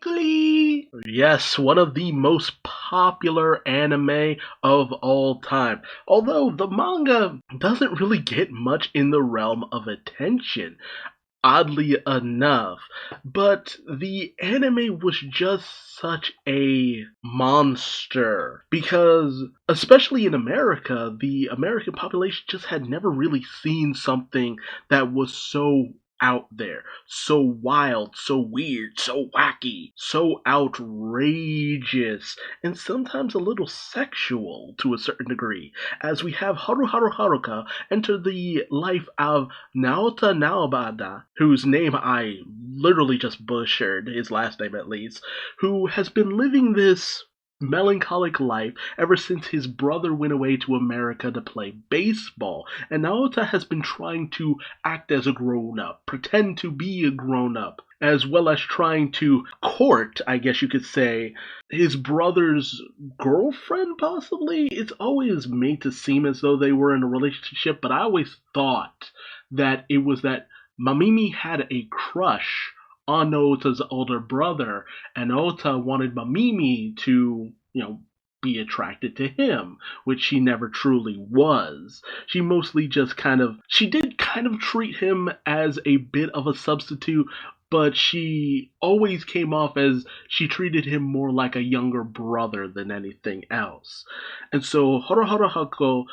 Fooly Cooly! Yes, one of the most popular anime of all time. Although the manga doesn't really get much in the realm of attention, oddly enough. But the anime was just such a monster because, especially in America, the American population just had never really seen something that was so out there, so wild, so weird, so wacky, so outrageous, and sometimes a little sexual to a certain degree, as we have Haru Haruka enter the life of Naota Naobada, whose name I literally just butchered, his last name at least, who has been living this melancholic life ever since his brother went away to America to play baseball. And Naota has been trying to act as a grown-up, pretend to be a grown-up, as well as trying to court, I guess you could say, his brother's girlfriend, possibly? It's always made to seem as though they were in a relationship, but I always thought that it was that Mamimi had a crush on Naota's older brother, and Naota wanted Mamimi to, be attracted to him, which she never truly was. She mostly just she did kind of treat him as a bit of a substitute, but she always came off as she treated him more like a younger brother than anything else. And so Haruhara Hako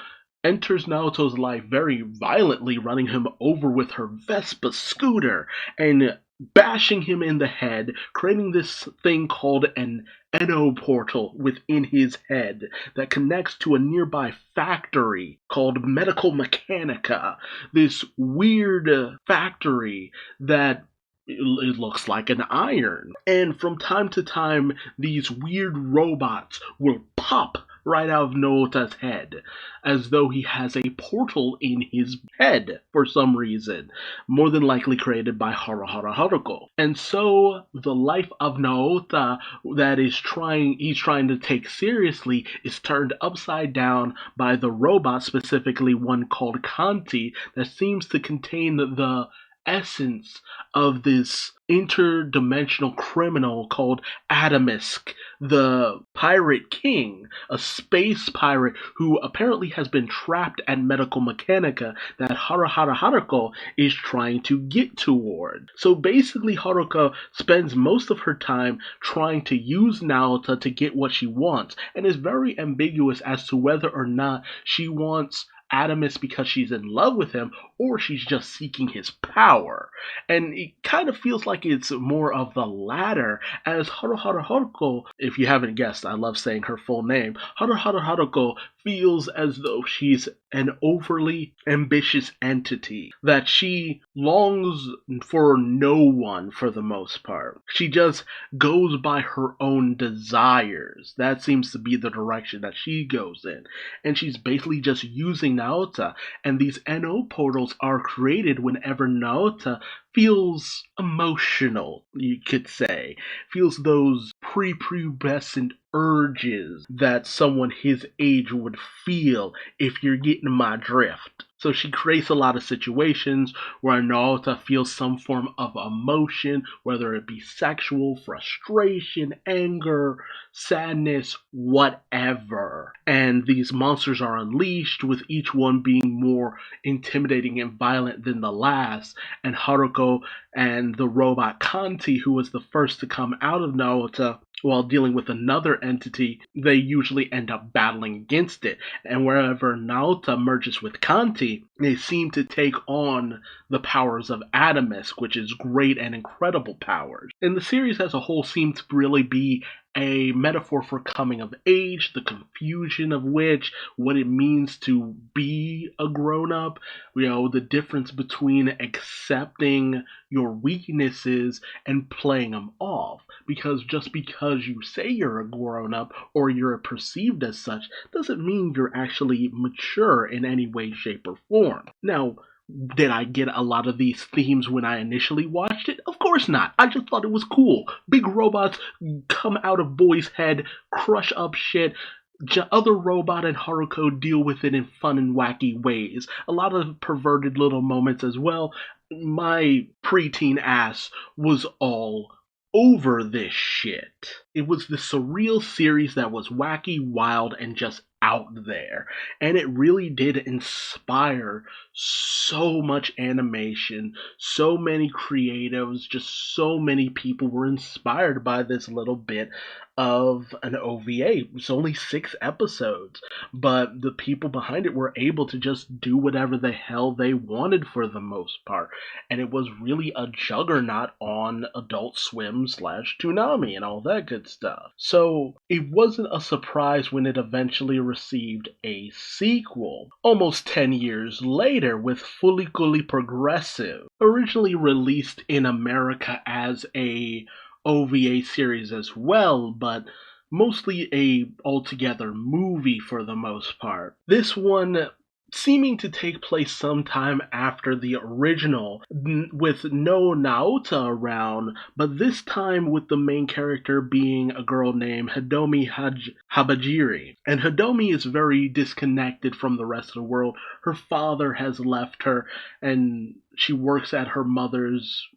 enters Naoto's life very violently, running him over with her Vespa scooter and bashing him in the head, creating this thing called an Eno portal within his head that connects to a nearby factory called Medical Mechanica. This weird factory that it looks like an iron. And from time to time, these weird robots will pop right out of Naota's head, as though he has a portal in his head for some reason, more than likely created by Haruhara Haruko. And so the life of Naota that he's trying to take seriously is turned upside down by the robot, specifically one called Kanti, that seems to contain the essence of this interdimensional criminal called Adamisk, the Pirate King, a space pirate who apparently has been trapped at Medical Mechanica that Haruhara Haruko is trying to get toward. So basically Haruka spends most of her time trying to use Naota to get what she wants, and is very ambiguous as to whether or not she wants Adamus because she's in love with him, or she's just seeking his power. And it kind of feels like it's more of the latter, as Haruhara Haruko, if you haven't guessed, I love saying her full name, Haruhara Haruko feels as though she's an overly ambitious entity, that she longs for no one for the most part. She just goes by her own desires. That seems to be the direction that she goes in. And she's basically just using Naota, and these NO portals are created whenever Naota feels emotional, you could say. Feels those prepubescent urges that someone his age would feel, if you're getting my drift. So she creates a lot of situations where Naota feels some form of emotion, whether it be sexual, frustration, anger, sadness, whatever. And these monsters are unleashed, with each one being more intimidating and violent than the last. And Haruko and the robot Kanti, who was the first to come out of Naota, while dealing with another entity, they usually end up battling against it. And wherever Naota merges with Kanti, they seem to take on the powers of Adamisk, which is great and incredible powers. And the series as a whole seems to really be a metaphor for coming of age, the confusion of which, what it means to be a grown-up, the difference between accepting your weaknesses and playing them off. Because just because you say you're a grown-up or you're perceived as such, doesn't mean you're actually mature in any way, shape, or form. Now, did I get a lot of these themes when I initially watched it? Of course not. I just thought it was cool. Big robots come out of boys' head, crush up shit. Other robot and Haruko deal with it in fun and wacky ways. A lot of perverted little moments as well. My preteen ass was all over this shit. It was the surreal series that was wacky, wild, and just out there. And it really did inspire so much animation, so many creatives, just so many people were inspired by this little bit of an OVA. It was only 6 episodes, but the people behind it were able to just do whatever the hell they wanted for the most part. And it was really a juggernaut on Adult Swim slash Toonami and all that good stuff. So it wasn't a surprise when it eventually received a sequel almost 10 years later with Fooly Cooly Progressive, originally released in America as a OVA series as well, but mostly a altogether movie for the most part. This one seeming to take place sometime after the original, with no Naota around, but this time with the main character being a girl named Hidomi Habajiri. And Hidomi is very disconnected from the rest of the world. Her father has left her, and she works at her mother's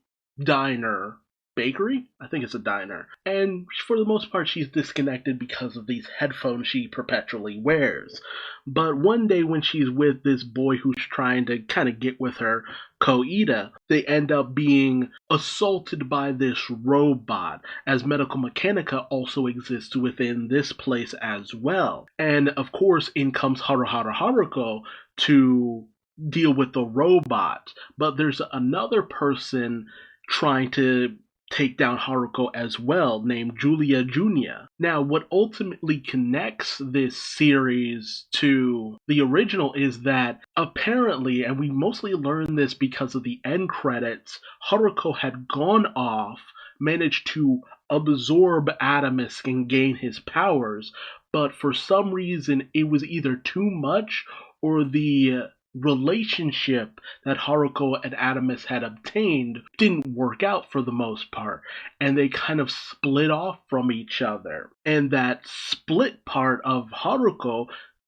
diner. Bakery? I think it's a diner. And for the most part, she's disconnected because of these headphones she perpetually wears. But one day when she's with this boy who's trying to kind of get with her, Koida, they end up being assaulted by this robot, as Medical Mechanica also exists within this place as well. And of course, in comes Haruhara Haruko to deal with the robot. But there's another person trying to take down Haruko as well, named Julia Junia. Now, what ultimately connects this series to the original is that apparently, and we mostly learn this because of the end credits, Haruko had gone off, managed to absorb Adamus and gain his powers, but for some reason it was either too much or the relationship that Haruko and Adamus had obtained didn't work out for the most part, and they kind of split off from each other. And that split part of Haruko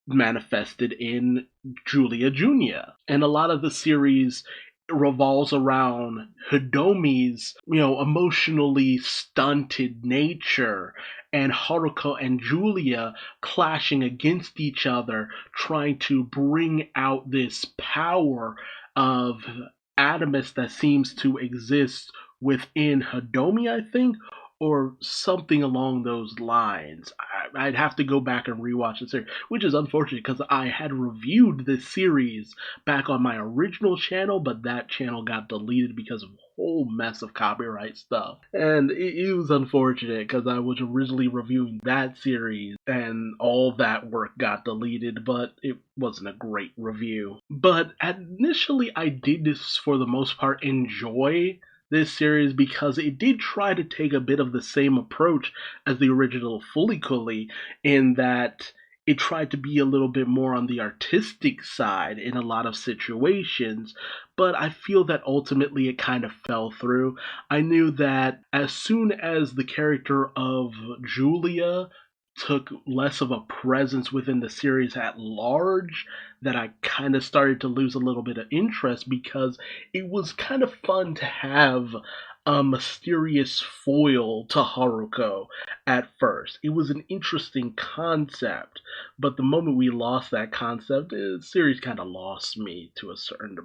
manifested in Julia Junia. And a lot of the series revolves around Hidomi's, emotionally stunted nature and Haruko and Julia clashing against each other, trying to bring out this power of Adamus that seems to exist within Hidomi, I think, or something along those lines. I'd have to go back and rewatch the series, which is unfortunate because I had reviewed this series back on my original channel, but that channel got deleted because of a whole mess of copyright stuff. And it was unfortunate because I was originally reviewing that series and all that work got deleted, but it wasn't a great review. But initially I did this for the most part enjoy this series because it did try to take a bit of the same approach as the original Fooly Cooly, in that it tried to be a little bit more on the artistic side in a lot of situations, but I feel that ultimately it kind of fell through. I knew that as soon as the character of Julia took less of a presence within the series at large, that I kind of started to lose a little bit of interest, because it was kind of fun to have a mysterious foil to Haruko at first. It was an interesting concept, but the moment we lost that concept, the series kind of lost me to a certain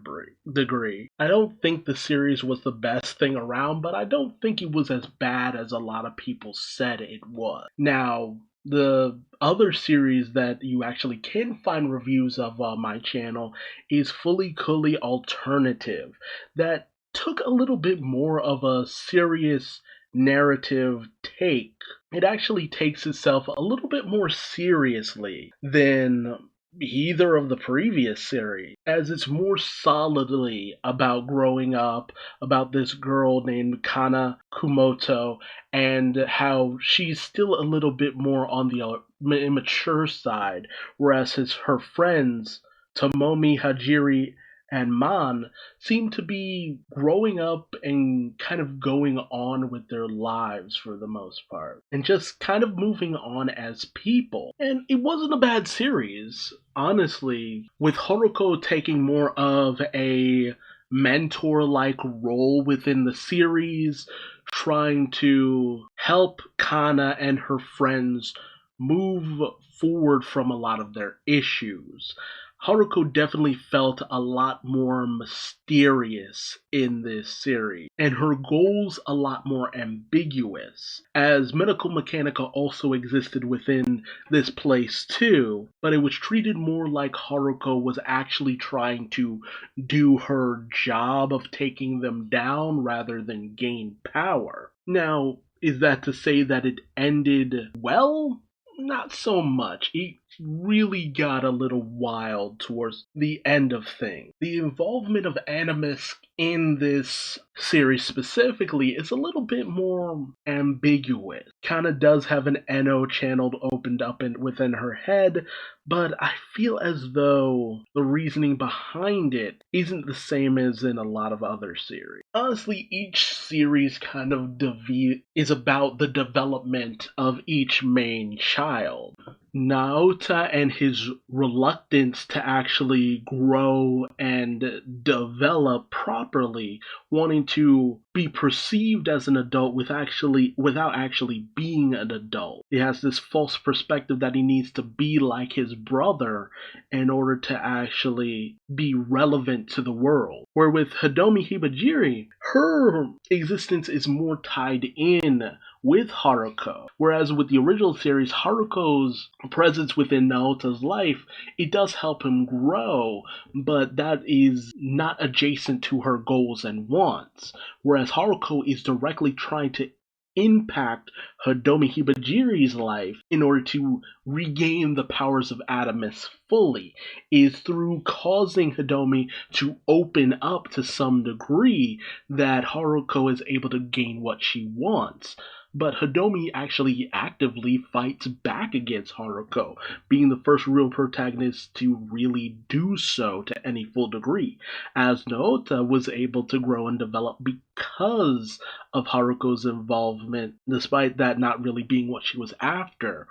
degree. I don't think the series was the best thing around, but I don't think it was as bad as a lot of people said it was. Now, the other series that you actually can find reviews of on my channel is Fooly Cooly Alternative, that took a little bit more of a serious narrative take. It actually takes itself a little bit more seriously than either of the previous series, as it's more solidly about growing up, about this girl named Kana Kumoto, and how she's still a little bit more on the immature side, whereas her friends, Tomomi, Hajiri, and Man, seem to be growing up and kind of going on with their lives for the most part, and just kind of moving on as people. And it wasn't a bad series, honestly, with Haruko taking more of a mentor-like role within the series, trying to help Kana and her friends move forward from a lot of their issues. Haruko definitely felt a lot more mysterious in this series, and her goals a lot more ambiguous, as Medical Mechanica also existed within this place too, but it was treated more like Haruko was actually trying to do her job of taking them down rather than gain power. Now, is that to say that it ended well? Not so much. It really got a little wild towards the end of things. The involvement of Animus in this series specifically is a little bit more ambiguous. Kinda does have an NO channel opened up within her head, but I feel as though the reasoning behind it isn't the same as in a lot of other series. Honestly, each series kind of is about the development of each main child. Naota and his reluctance to actually grow and develop properly, wanting to be perceived as an adult without actually being an adult. He has this false perspective that he needs to be like his brother in order to actually be relevant to the world. Where with Hidomi Hibajiri, her existence is more tied in with Haruko. Whereas with the original series, Haruko's presence within Naota's life, it does help him grow, but that is not adjacent to her goals and wants. Whereas Haruko is directly trying to impact Hidomi Hibajiri's life in order to regain the powers of Adamus fully, is through causing Hidomi to open up to some degree that Haruko is able to gain what she wants. But Hidomi actually actively fights back against Haruko, being the first real protagonist to really do so to any full degree, as Naota was able to grow and develop because of Haruko's involvement, despite that not really being what she was after.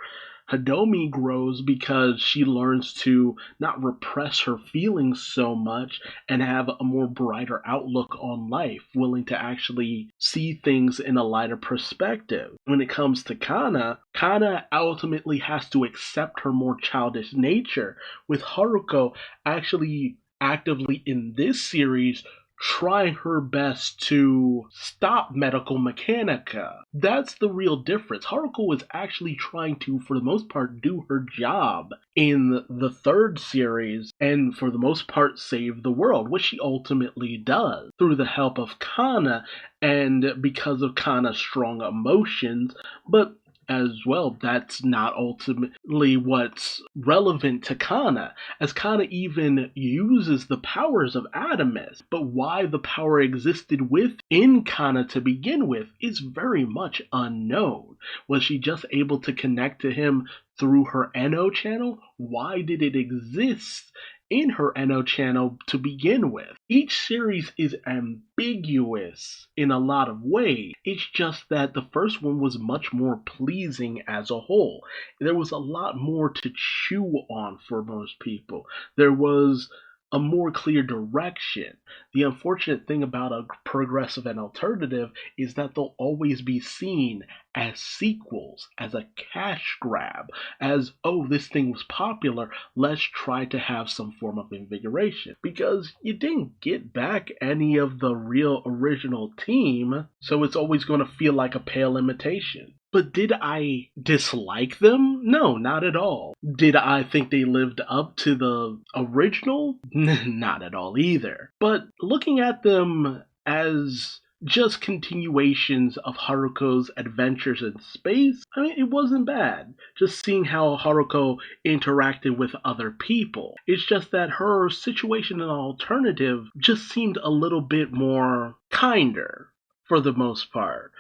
Hidomi grows because she learns to not repress her feelings so much and have a more brighter outlook on life, willing to actually see things in a lighter perspective. When it comes to Kana, Kana ultimately has to accept her more childish nature, with Haruko actually actively in this series trying her best to stop Medical Mechanica. That's the real difference. Haruko was actually trying to, for the most part, do her job in the third series and for the most part save the world, which she ultimately does through the help of Kana and because of Kana's strong emotions, but as well, that's not ultimately what's relevant to Kana, as Kana even uses the powers of Adamus, but why the power existed within Kana to begin with is very much unknown. Was she just able to connect to him through her NO channel? Why did it exist in her NO channel to begin with? Each series is ambiguous in a lot of ways. It's just that the first one was much more pleasing as a whole. There was a lot more to chew on for most people. There was a more clear direction. The unfortunate thing about a progressive and alternative is that they'll always be seen as sequels, as a cash grab, as, oh, this thing was popular, let's try to have some form of invigoration. Because you didn't get back any of the real original team, so it's always going to feel like a pale imitation. But did I dislike them? No, not at all. Did I think they lived up to the original? Not at all either. But looking at them as just continuations of Haruko's adventures in space, I mean, it wasn't bad. Just seeing how Haruko interacted with other people. It's just that her situation in alternative just seemed a little bit more kinder for the most part.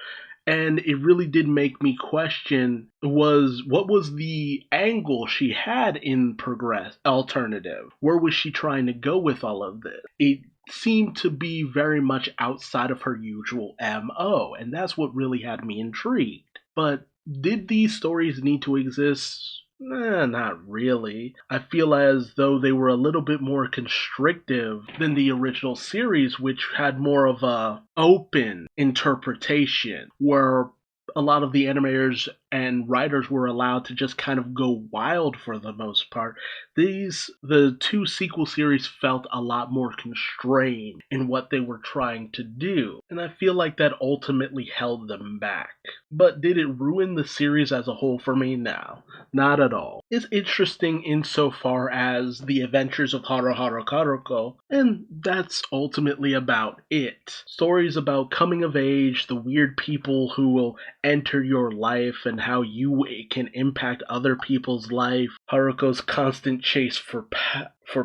And it really did make me question what was the angle she had in progress alternative? Where was she trying to go with all of this? It seemed to be very much outside of her usual MO, and that's what really had me intrigued. But did these stories need to exist? Nah, not really. I feel as though they were a little bit more constrictive than the original series, which had more of a open interpretation, where a lot of the animators and writers were allowed to just kind of go wild for the most part. The two sequel series felt a lot more constrained in what they were trying to do, and I feel like that ultimately held them back. But did it ruin the series as a whole for me? No, not at all. It's interesting insofar as the adventures of Haru Haru Karuko, and that's ultimately about it. Stories about coming of age, the weird people who will enter your life, and how you can impact other people's life. Haruko's constant chase for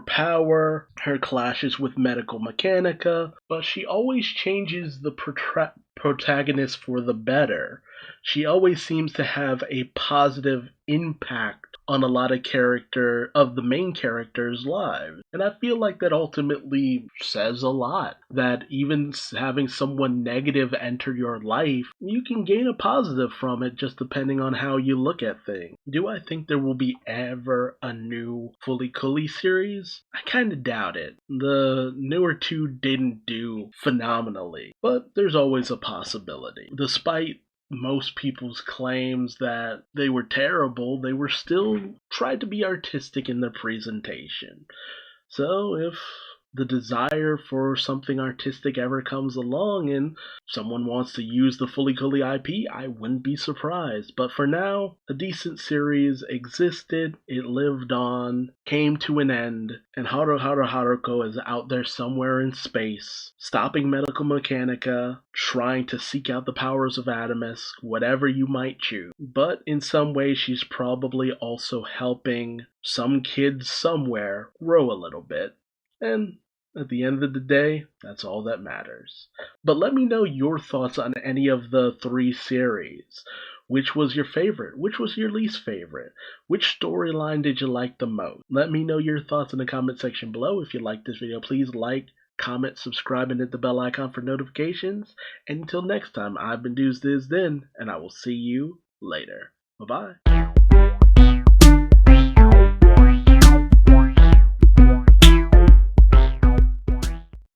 power, her clashes with medical mechanica, but she always changes the protagonist for the better. She always seems to have a positive impact on a lot of the main characters' lives. And I feel like that ultimately says a lot. That even having someone negative enter your life, you can gain a positive from it just depending on how you look at things. Do I think there will be ever a new Fooly Cooly series? I kind of doubt it. The newer two didn't do phenomenally, but there's always a possibility. Despite most people's claims that they were terrible, they were still tried to be artistic in their presentation. So if the desire for something artistic ever comes along and someone wants to use the Fooly Cooly IP, I wouldn't be surprised. But for now, a decent series existed, it lived on, came to an end, and Haru Haru Haruko is out there somewhere in space, stopping medical mechanica, trying to seek out the powers of Adamus, whatever you might choose. But in some ways, she's probably also helping some kids somewhere grow a little bit. And at the end of the day, that's all that matters. But let me know your thoughts on any of the three series. Which was your favorite? Which was your least favorite? Which storyline did you like the most? Let me know your thoughts in the comment section below. If you liked this video, please like, comment, subscribe, and hit the bell icon for notifications. And until next time, I've been Duuz-Diz-Din, and I will see you later. Bye-bye.